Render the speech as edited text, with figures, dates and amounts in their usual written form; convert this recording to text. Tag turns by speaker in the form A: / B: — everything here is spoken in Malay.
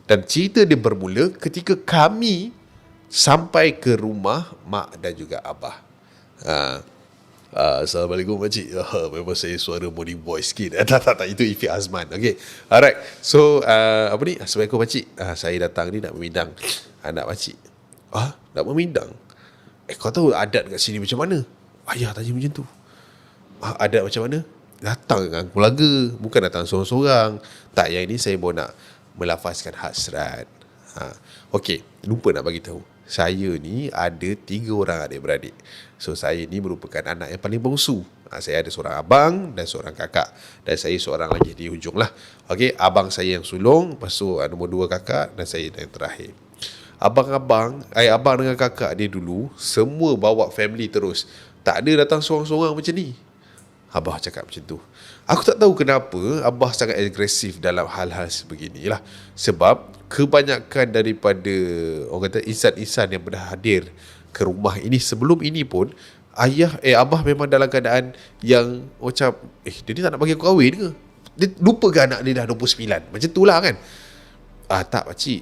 A: Dan cerita dia bermula ketika kami sampai ke rumah mak dan juga abah. Assalamualaikum makcik. Memang saya suara morning voice sikit. Tak, itu Ifi Azman. Okay, alright. So apa ni, Assalamualaikum makcik. Saya datang ni nak memindang anak makcik. Nak memindang? Kau tahu adat kat sini macam mana? Ayah tanya macam tu. Adat macam mana? Datang dengan keluarga, bukan datang seorang-seorang. Tak, yang ini saya mau nak melafazkan hasrat. Okey, lupa nak bagi tahu. Saya ni ada 3 orang adik-beradik. So saya ni merupakan anak yang paling bongsu. Saya ada seorang abang dan seorang kakak. Dan saya seorang lagi di hujung lah. Okey, abang saya yang sulung, lepas tu nombor 2 kakak, dan saya yang terakhir. Abang dengan kakak dia dulu semua bawa family terus. Tak ada datang seorang-seorang macam ni. Abah cakap macam tu. Aku tak tahu kenapa Abah sangat agresif dalam hal-hal sebeginilah. Sebab kebanyakan daripada orang kata insan-insan yang pernah hadir ke rumah ini sebelum ini pun, Abah memang dalam keadaan yang macam dia ni tak nak bagi aku kahwin ke? Dia lupa ke anak dia dah 29? Macam tu lah kan. Tak pakcik,